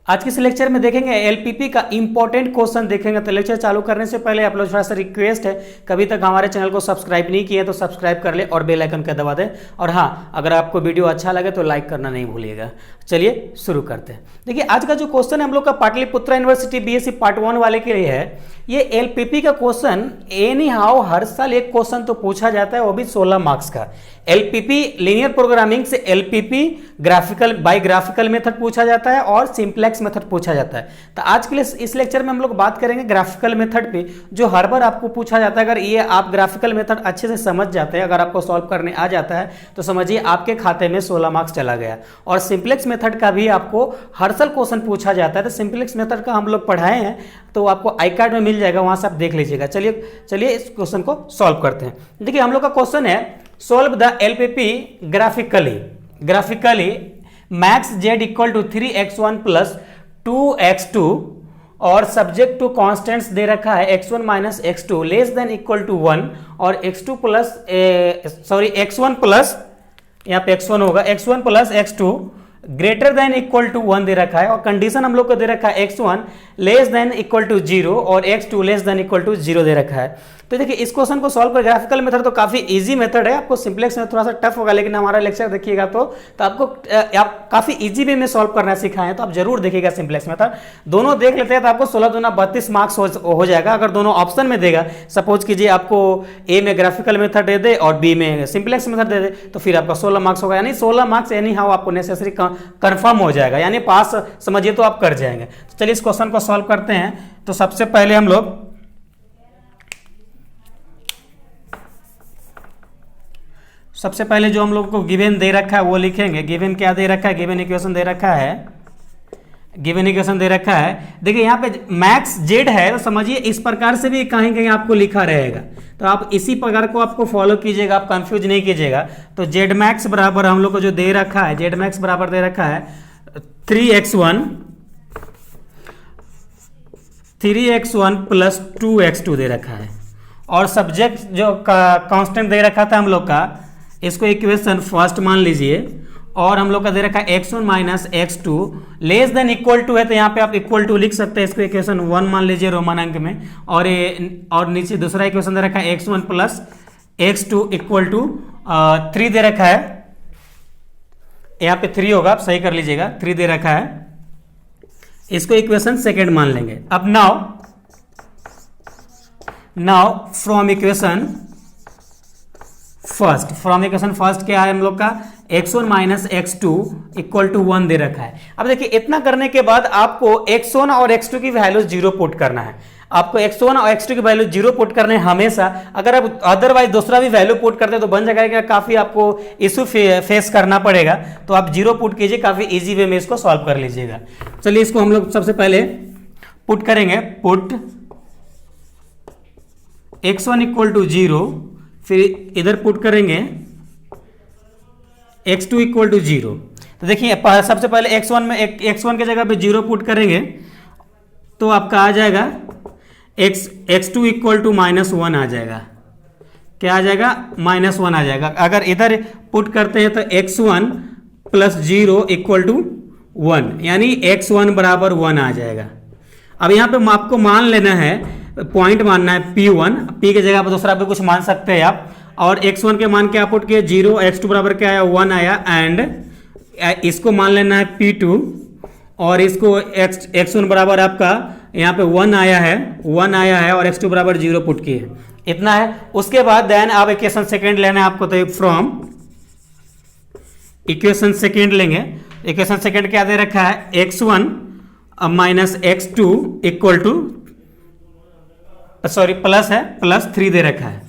आज के इस लेक्चर में देखेंगे एलपीपी का इंपॉर्टेंट क्वेश्चन देखेंगे। तो लेक्चर चालू करने से पहले आप लोग थोड़ा सा रिक्वेस्ट है, कभी तक हमारे चैनल को सब्सक्राइब नहीं किए तो सब्सक्राइब कर ले और बेल आइकन का दबा दें। और हाँ, अगर आपको वीडियो अच्छा लगे तो लाइक करना नहीं भूलिएगा। चलिए शुरू करते हैं। देखिए आज का जो क्वेश्चन है हम लोग का पाटलिपुत्रा यूनिवर्सिटी बीएससी पार्ट 1 वाले के लिए है। ये एलपीपी का क्वेश्चन एनी हाउ हर साल एक क्वेश्चन तो पूछा जाता है, वो भी 16 मार्क्स का। एलपीपी लीनियर प्रोग्रामिंग से LPP graphical by graphical method पूछा जाता है और सिंप्लेक्स मेथड पूछा जाता है। तो आज के लिए इस लेक्चर में हम लोग बात करेंगे ग्राफिकल मेथड पे, जो हर बार आपको पूछा जाता है। अगर ये आप ग्राफिकल मेथड अच्छे से समझ जाते हैं, अगर आपको सॉल्व करने आ जाता है तो समझिए आपके खाते में 16 मार्क्स चला गया। और सिंप्लेक्स मेथड का भी आपको हर साल क्वेश्चन पूछा जाता है। तो सिंप्लेक्स मेथड का हम लोग पढ़ाए हैं, तो आपको आई कार्ड में मिल जाएगा, वहां से आप देख लीजिएगा। चलिए इस क्वेश्चन को सॉल्व करते हैं। देखिए हम लोग का क्वेश्चन है solve the LPP graphically max z equal to 3x1 plus 2x2 और सब्जेक्ट टू कॉन्स्टेंट्स दे रखा है x1 minus x2 less than equal to 1 और x2 प्लस x1 प्लस यहाँ पे x1 होगा x1 plus x2 greater than equal to 1 दे रखा है। और कंडीशन हम लोग को दे रखा है x1 less than equal to 0 और x2 less than equal to 0 दे रखा है। तो देखिए इस क्वेश्चन को सॉल्व कर ग्राफिकल मेथड तो काफी इजी मेथड है, आपको सिंप्लेक्स में थोड़ा सा टफ होगा, लेकिन हमारा लेक्चर देखिएगा तो आपको आप काफी इजी वे में सॉल्व करना सिखाए हैं, तो आप जरूर देखिएगा सिंप्लेक्स मेथड। दोनों देख लेते हैं तो आपको 16 दूना 32 मार्क्स हो जाएगा। अगर दोनों ऑप्शन में देगा, सपोज कीजिए आपको ए में ग्राफिकल मेथड दे दे और बी में सिंप्लेक्स मेथड दे दे, तो फिर आपका 16 मार्क्स होगा। यानी 16 मार्क्स एनी हाउ आपको नेसेसरी कंफर्म हो जाएगा, यानी पास समझिए तो आप कर जाएंगे। तो चलिए इस क्वेश्चन को सॉल्व करते हैं। तो सबसे पहले हम लोग जो हम लोग को गिवन दे रखा है वो लिखेंगे। गिवन क्या दे रखा है? गिवन इक्वेशन दे रखा है। देखिए यहाँ पे मैक्स जेड है, तो समझिए इस प्रकार से भी कहीं कहीं आपको लिखा रहेगा, तो आप इसी प्रकार को आपको फॉलो कीजिएगा, आप कंफ्यूज नहीं कीजिएगा। तो जेड मैक्स बराबर हम लोग को जो दे रखा है, जेड मैक्स बराबर दे रखा है 3x1 प्लस 2x2 दे रखा है। और सब्जेक्ट जो कांस्टेंट दे रखा था हम लोग का, इसको इक्वेशन फर्स्ट मान लीजिए। और हम लोग का दे रखा है x1 minus x2 less than equal to है, तो यहाँ पे आप इक्वल टू लिख सकते हैं। इसको इक्वेशन 1 मान लीजिए रोमन अंक में। और नीचे दूसरा इक्वेशन दे रखा है x1 plus x2 equal to 3 दे रखा है। यहाँ पे 3 होगा, आप सही कर लीजिएगा, 3 दे रखा है। इसको इक्वेशन सेकेंड मान लेंगे। अब नाउ फ्रॉम इक्वेशन फर्स्ट क्या है हम लोग का? x1 minus x2 equal to 1 दे रखा है। अब देखिए इतना करने के बाद आपको x1 और x2 की वैल्यू 0 पुट करना है। आपको x1 और x2 की वैल्यू 0 पुट करने हमेशा। अगर आप अदरवाइज दूसरा भी वैल्यू पुट करते हैं तो बन जाएगा कि काफी आपको इशू फेस करना पड़ेगा। तो आप 0 पुट कीजिए, काफी इजी वे में इसको सॉल्व कर लीजिएगा। चलिए इसको हम लोग सबसे पहले पुट करेंगे। पुट x1 इक्वल टू 0, फिर इधर पुट करेंगे x2 इक्वल टू 0। तो देखिए सबसे पहले x1 के जगह पे 0 पुट करेंगे तो आपका आ जाएगा x2 इक्वल टू -1 आ जाएगा। क्या आ जाएगा? -1 आ जाएगा। अगर इधर पुट करते हैं तो x1 प्लस 0 इक्वल टू 1, यानी x1 बराबर 1 आ जाएगा। अब यहाँ पे आपको मान लेना है, पॉइंट मानना है P1, P के जगह पर दूसरा भी कुछ मान सकते हैं आप। और x1 के मान क्या पुट किए? 0, x2 बराबर क्या आया? 1 आया। एंड इसको मान लेना है P2 और इसको x1 बराबर आपका यहाँ पे 1 आया है और x2 बराबर 0 पुट किए। इतना है। उसके बाद देन आप इक्वेशन सेकेंड लेना है आपको, तो फ्रॉम इक्वेशन सेकेंड लेंगे। इक्वेशन सेकेंड क्या दे रखा है? x1 minus x2 equal two plus 3 दे रखा है।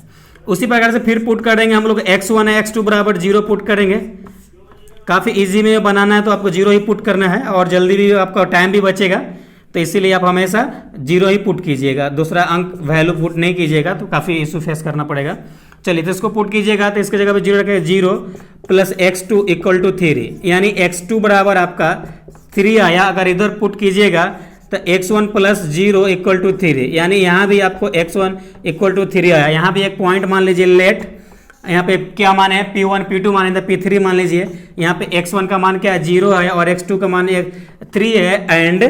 उसी प्रकार से फिर पुट करेंगे हम लोग x1 है x2 बराबर 0 पुट करेंगे। काफ़ी इजी में बनाना है तो आपको 0 ही पुट करना है और जल्दी भी आपका टाइम भी बचेगा, तो इसीलिए आप हमेशा 0 ही पुट कीजिएगा, दूसरा अंक वैल्यू पुट नहीं कीजिएगा तो काफ़ी इशू फेस करना पड़ेगा। चलिए तो इसको पुट कीजिएगा, तो इसके जगह पे 0 रखें, 0 प्लस x2 इक्वल टू 3, यानी x2 बराबर आपका 3 आया। अगर इधर पुट कीजिएगा तो x1 प्लस 0 इक्वल टू 3, यानी यहाँ भी आपको x1 इक्वल टू 3 आया। यहाँ भी एक पॉइंट मान लीजिए लेट, यहाँ पे क्या मान है? P1 P2 मान है, P3 मान लीजिए। यहाँ पे x1 का मान क्या है? 0 है और x2 का मान 3 है एंड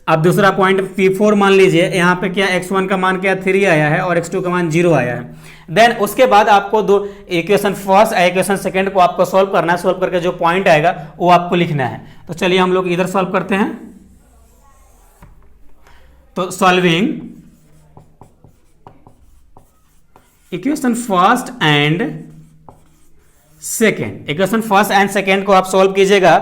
अब दूसरा पॉइंट P4 मान लीजिए, यहां पे क्या x1 का मान क्या 3 आया है और x2 का मान 0 आया है। देन उसके बाद आपको दो इक्वेशन फर्स्ट और इक्वेशन सेकंड को आपको सॉल्व करना है। सॉल्व करके जो पॉइंट आएगा वो आपको लिखना है। तो चलिए हम लोग इधर सॉल्व करते हैं। तो solving equation first and second, equation first and second को आप सॉल्व कीजिएगा,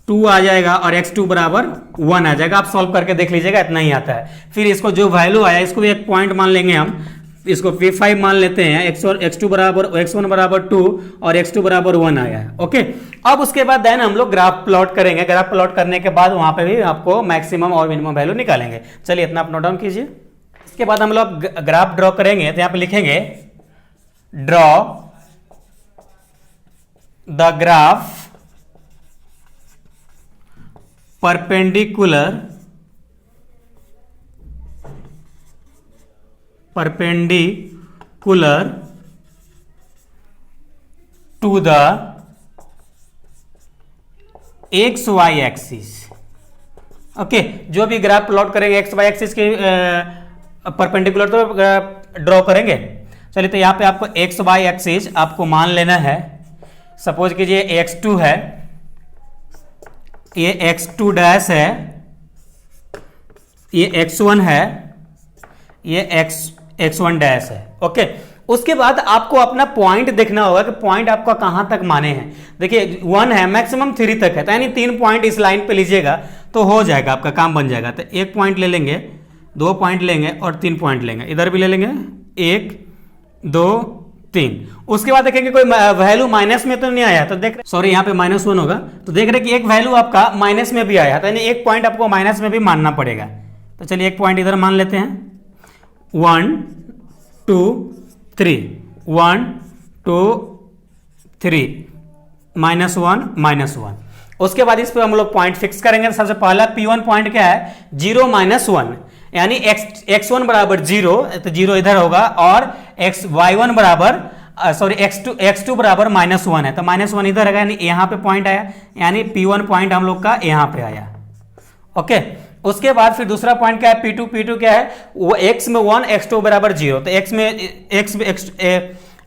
2 आ जाएगा और x2 बराबर 1 आ जाएगा। आप सॉल्व करके देख लीजिएगा, इतना ही आता है। फिर इसको जो वैल्यू आया इसको भी एक पॉइंट मान लेंगे हम, इसको P5 मान लेते हैं। x1 बराबर 2 और x2 बराबर 1 आया है। ओके, अब उसके बाद देन हम लोग ग्राफ प्लॉट करेंगे। ग्राफ प्लॉट करने के बाद वहां पे भी आपको मैक्सिमम और मिनिमम वैल्यू निकालेंगे। चलिए इतना आप नोट डाउन कीजिए। इसके बाद हम लोग ग्राफ ड्रॉ करेंगे। तो यहां पे लिखेंगे draw the graph perpendicular to the XY axis. Okay, जो भी ग्राफ प्लॉट करेंगे XY एक्सिस के परपेंडिकुलर तो ड्रॉ करेंगे। चलिए, तो यहां पे आपको XY एक्सिस आपको मान लेना है। सपोज कीजिए x2 है, ये x2 डैश है, ये x1 है, ये x1 डैश है। ओके, उसके बाद आपको अपना पॉइंट देखना होगा कि पॉइंट आपका कहां तक माने हैं। देखिए 1 है, मैक्सिमम 3 तक है, तो यानी 3 पॉइंट इस लाइन पे लीजिएगा तो हो जाएगा, आपका काम बन जाएगा। तो 1 पॉइंट ले लेंगे, 2 पॉइंट लेंगे और 3 पॉइंट लेंगे। इधर भी ले लेंगे 1 2 3। उसके बाद देखेंगे कोई वैल्यू माइनस में तो नहीं आया, तो देख सॉरी यहाँ पे -1 होगा, तो देख रहे कि एक वैल्यू आपका माइनस में भी आया, तो यानी एक पॉइंट आपको माइनस में भी मानना पड़ेगा। तो चलिए एक पॉइंट इधर मान लेते हैं, 1 2 3, 1 2 3, -1 -1। उसके बाद इस पर हम लोग पॉइंट फिक्स करेंगे। सबसे पहला P1 पॉइंट क्या है, 0 -1, यानी x1 बराबर 0, तो 0 इधर होगा, और y1 बराबर x2 बराबर -1 है, तो -1 इधर है, यानी यहाँ पे पॉइंट आया, यानी P1 पॉइंट हम लोग का यहाँ पे आया। ओके, उसके बाद फिर दूसरा पॉइंट क्या है, P2 क्या है, वो x में 1 x2 बराबर 0, तो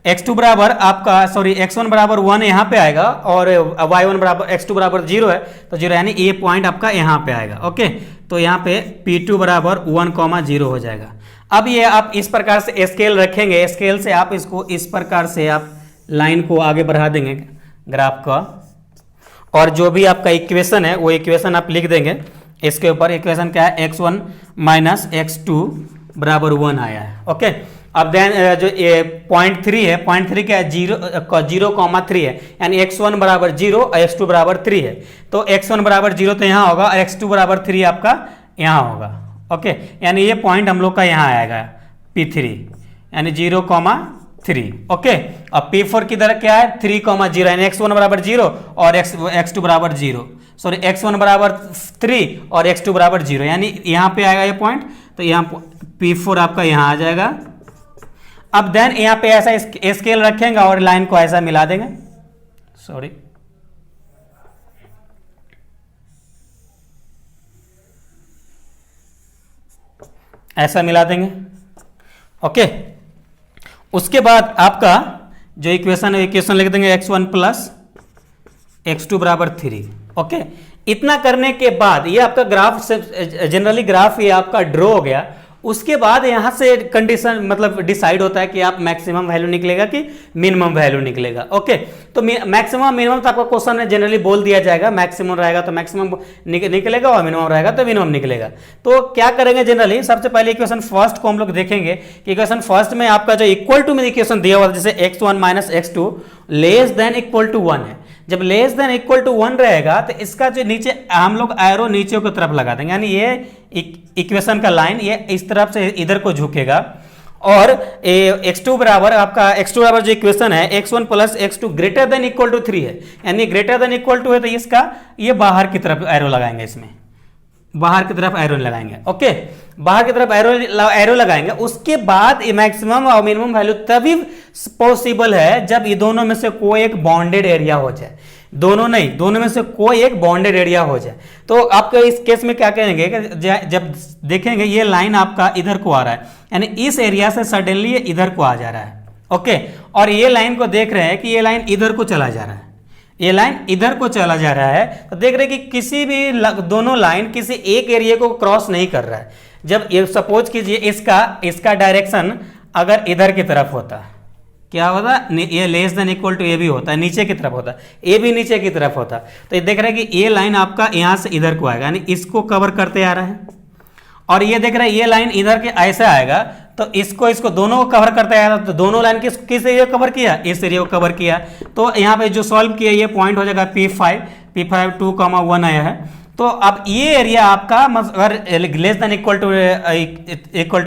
x2 बराबर आपका x1 बराबर 1 यहाँ पे आएगा, और y1 बराबर x2 बराबर 0 है, तो 0 यानी ये पॉइंट आपका यहाँ पे आएगा। ओके, तो यहाँ पे P2 बराबर 1,0 हो जाएगा। अब ये आप इस प्रकार से स्केल रखेंगे, स्केल से आप इसको इस प्रकार से आप लाइन को आगे बढ़ा देंगे ग्राफ का, और जो भी आपका इक्वेशन है वो इक्वेशन आप लिख देंगे इसके ऊपर। इक्वेशन क्या है, x1 - x2 बराबर 1 आया है। ओके, अब देन जो पॉइंट 3 है, पॉइंट 3 क्या है, 0,3 है, यानी x1 बराबर 0 और x2 बराबर 3 है, तो x1 बराबर 0 तो यहाँ होगा, और x2 बराबर 3 आपका यहाँ होगा। ओके, यानी ये पॉइंट हम लोग का यहाँ आएगा P3, यानी 0,3। ओके, और P4 की तरह क्या है, 3,0, यानी x1 बराबर 0 और x2 बराबर 0, x1 बराबर 3 और x2 बराबर 0, यानी यहाँ पे आएगा ये पॉइंट, तो यहाँ P4 आपका यहाँ आ जाएगा। अब देन यहाँ पे ऐसा स्केल रखेंगे और लाइन को ऐसा मिला देंगे, ऐसा मिला देंगे। ओके, उसके बाद आपका जो इक्वेशन है, इक्वेशन लिख देंगे x1 + x2 बराबर 3। ओके, इतना करने के बाद ये आपका ग्राफ जनरली ग्राफ ये आपका ड्रॉ हो गया। उसके बाद यहां से कंडीशन मतलब डिसाइड होता है कि आप मैक्सिमम वैल्यू निकलेगा कि मिनिमम वैल्यू निकलेगा। ओके, तो मैक्सिमम मिनिमम तो आपका क्वेश्चन में जनरली बोल दिया जाएगा, मैक्सिमम रहेगा तो मैक्सिमम निकलेगा और मिनिमम रहेगा तो मिनिमम निकलेगा। तो क्या करेंगे, जनरली सबसे पहले इक्वेशन फर्स्ट को हम लोग देखेंगे कि इक्वेशन फर्स्ट में आपका जो इक्वल टू में इक्वेशन दिया हुआ, जैसे x1 - x2 < 1 है। जब < 1 रहेगा तो इसका जो नीचे हम लोग एरो नीचे की तरफ लगा देंगे, यानी ये इक्वेशन का लाइन ये इस तरफ से इधर को झुकेगा, और x2 बराबर आपका x2 बराबर जो इक्वेशन है x1 + x2 > 3 है, यानी > है, तो इसका ये बाहर की तरफ एरो लगाएंगे, इसमें बाहर की तरफ एरो लगाएंगे। ओके, बाहर की तरफ एरो लगाएंगे। उसके बाद मैक्सिमम और मिनिमम वैल्यू तभी पॉसिबल है जब ये दोनों में से कोई एक बॉन्डेड एरिया हो जाए। दोनों नहीं, दोनों में से कोई एक बॉन्डेड एरिया हो जाए। तो आपको इस केस में क्या कहेंगे कि जब देखेंगे ये लाइन आपका इधर को आ रहा है, यानी इस एरिया से सडनली ये इधर को आ जा रहा है, ओके, और ये लाइन को देख रहे हैं कि ये लाइन इधर को चला जा रहा है, ये लाइन इधर को चला जा रहा है, तो देख रहे हैं कि किसी भी दोनों लाइन किसी एक एरिया को क्रॉस नहीं कर रहा है। जब ये सपोज कीजिए इसका डायरेक्शन अगर इधर की तरफ होता, क्या होता, ये लेस देन इक्वल टू ए भी होता है, नीचे की तरफ होता, ए भी नीचे की तरफ होता, तो ये देख रहे हैं कि ये लाइन आपका यहां से इधर को आएगा, यानी इसको कवर करते आ रहा है, और ये देख रहे हैं ये लाइन इधर के ऐसे आएगा, तो इसको दोनों को कवर करते आया, तो दोनों लाइन किस एरिया को कवर किया, इस एरिया को कवर किया। तो यहाँ पे जो सॉल्व किया ये पॉइंट हो जाएगा P5 2,1 आया है। तो अब ये एरिया आपका अगर लेस देन इक्वल टू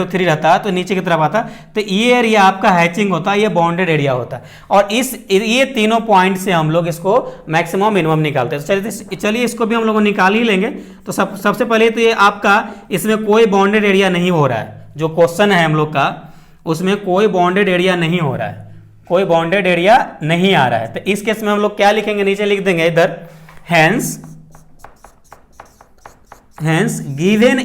3 रहता तो नीचे की तरफ आता, तो ये एरिया आपका हैचिंग होता, ये बॉन्डेड एरिया होता, और ये तीनों पॉइंट से हम लोग इसको मैक्सिमम मिनिमम निकालते हैं। चलिए इसको भी हम लोग निकाल ही लेंगे। तो सबसे पहले तो ये आपका इसमें कोई बॉन्डेड एरिया नहीं हो रहा है, जो क्वेश्चन है हम लोग का उसमें कोई बॉन्डेड एरिया नहीं हो रहा है, कोई बॉन्डेड एरिया नहीं आ रहा है। तो इस केस में हम लोग क्या लिखेंगे, नीचे लिख देंगे इधर, hence given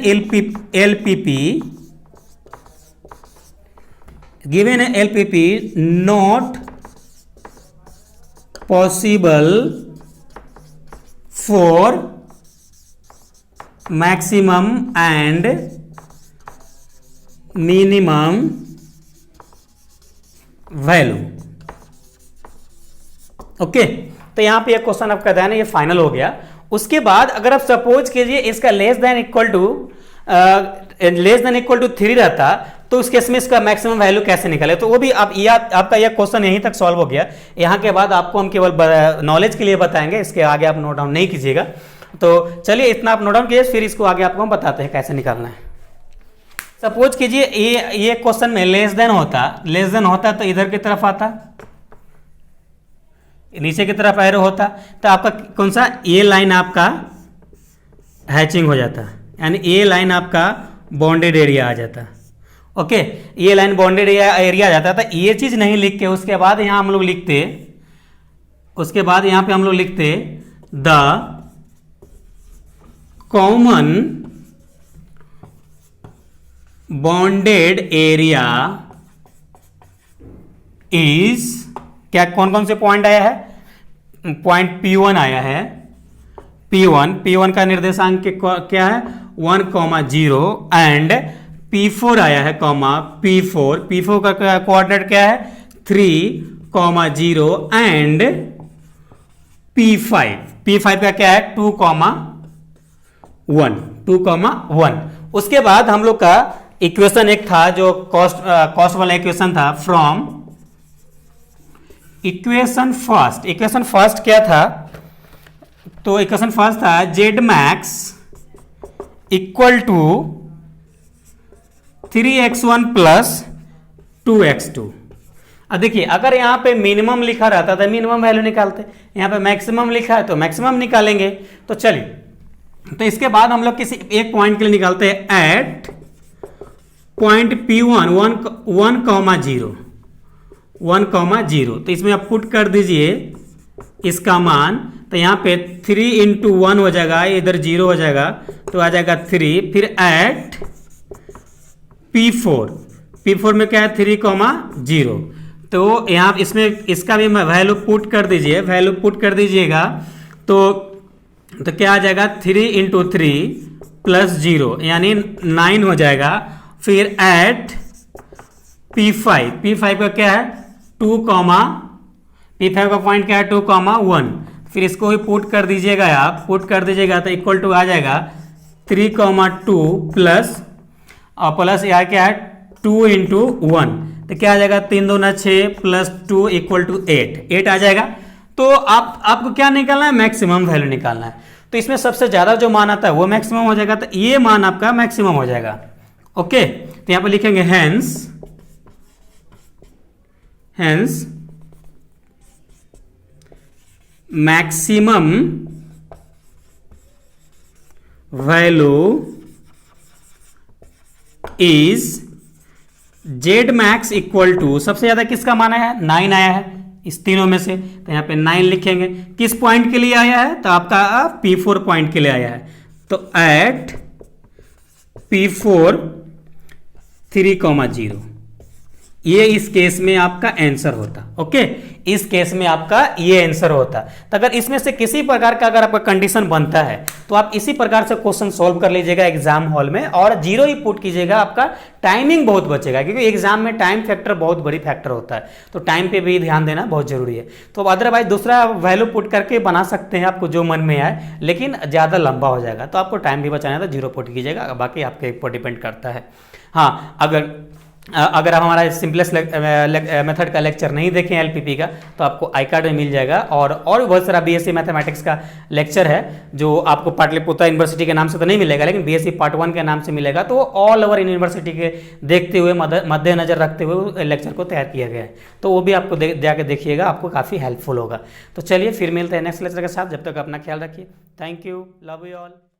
LPP not possible for maximum and minimum value, okay. तो यहां पे एक क्वेश्चन आपका ध्यान है, ये फाइनल हो गया। उसके बाद अगर आप सपोज कीजिए इसका लेस देन इक्वल टू 3 रहता, तो उस केस में इसका मैक्सिमम वैल्यू कैसे निकले, तो वो भी आपका यह क्वेश्चन यहीं तक सॉल्व हो गया। यहाँ के बाद आपको हम केवल नॉलेज के लिए बताएंगे, इसके आगे आप नोट डाउन नहीं कीजिएगा। तो चलिए इतना आप नोट डाउन कीजिए, फिर इसको आगे आपको हम बताते हैं कैसे निकालना है। सपोज कीजिए ये क्वेश्चन में लेस देन होता तो इधर की तरफ आता, नीचे की तरफ एरो होता, तो आपका कौन सा, ये लाइन आपका हैचिंग हो जाता, यानी ये लाइन आपका बॉन्डेड एरिया आ जाता, ओके, ये लाइन बॉन्डेड एरिया आ जाता। तो ये चीज नहीं लिख के उसके बाद यहां हम लोग लिखते, उसके बाद यहां पे हम लोग लिखते the common bonded area is, क्या कौन कौन से पॉइंट आया है, पॉइंट P1 आया है, P1 का निर्देशांक क्या है 1,0 एंड P4 आया है P4 का कोऑर्डिनेट क्या है 3,0 एंड P5 का क्या है 2,1। उसके बाद हम लोग का इक्वेशन एक था जो कॉस्ट वाला इक्वेशन था, फ्रॉम इक्वेशन फर्स्ट क्या था, तो इक्वेशन फर्स्ट था Z max equal to 3x1 plus 2x2। अब देखिए अगर यहां पे मिनिमम लिखा रहता तो मिनिमम वैल्यू निकालते, यहां पे मैक्सिमम लिखा है तो मैक्सिमम निकालेंगे। तो चलिए, तो इसके बाद हम लोग किसी एक पॉइंट के लिए निकालते हैं, एट पॉइंट P1 1,0। तो इसमें आप पुट कर दीजिए इसका मान, तो यहाँ पे 3 × 1 हो जाएगा, इधर 0 हो जाएगा तो आ जाएगा 3। फिर एट P4 में क्या है 3,0। तो यहाँ इसमें इसका भी वैल्यू पुट कर दीजिएगा, तो क्या आ जाएगा 3 × 3 प्लस 0 यानी 9 हो जाएगा। फिर एट P5 का क्या है 2, P5 का पॉइंट क्या है 2,1। फिर इसको भी पुट कर दीजिएगा, आप पुट कर दीजिएगा तो इक्वल टू आ जाएगा 3,2 प्लस यहाँ क्या है 2 × 1, तो क्या आ जाएगा 3 2 6 प्लस 2 इक्वल टू 8 आ जाएगा। तो आपको क्या निकालना है, मैक्सिमम वैल्यू निकालना है। तो इसमें सबसे ज्यादा जो मान आता है वो मैक्सिमम हो जाएगा, तो ये मान आपका मैक्सिमम हो जाएगा, ओके। तो यहां पर लिखेंगे hence maximum value is Z max equal to, सबसे ज्यादा किसका मान आया है 9 आया है, इस तीनों में से, तो यहाँ पे 9 लिखेंगे। किस पॉइंट के लिए आया है, तो आपका P4 पॉइंट के लिए आया है, तो एट P4 3,0 ये इस केस में आपका आंसर होता। ओके, इस केस में आपका ये आंसर होता। तो अगर इसमें से किसी प्रकार का अगर आपका कंडीशन बनता है तो आप इसी प्रकार से क्वेश्चन सॉल्व कर लीजिएगा एग्जाम हॉल में, और 0 ही पुट कीजिएगा, आपका टाइमिंग बहुत बचेगा, क्योंकि एग्जाम में टाइम फैक्टर बहुत बड़ी फैक्टर होता है, तो टाइम पे भी ध्यान देना बहुत जरूरी है। तो अदरवाइज दूसरा वैल्यू पुट करके बना सकते हैं, आपको जो मन में आए, लेकिन ज़्यादा लंबा हो जाएगा, तो आपको टाइम भी बचाना है तो 0 पुट कीजिएगा, बाकी आपके ऊपर डिपेंड करता है। हाँ, अगर आप हमारा सिंपलेस्ट मेथड का लेक्चर नहीं देखें एलपीपी का, तो आपको आई कार्ड में मिल जाएगा, और भी बहुत सारा बीएससी मैथमेटिक्स का लेक्चर है जो आपको पाटलिपुत्र यूनिवर्सिटी के नाम से तो नहीं मिलेगा, लेकिन बीएससी पार्ट 1 के नाम से मिलेगा। तो ऑल ओवर यूनिवर्सिटी के देखते हुए, मद्देनजर रखते हुए लेक्चर को तैयार किया गया है, तो वो भी आपको जाके देखिएगा, आपको काफ़ी हेल्पफुल होगा। तो चलिए फिर मिलते हैं नेक्स्ट लेक्चर के साथ, जब तक अपना ख्याल रखिए। Thank you, love you all.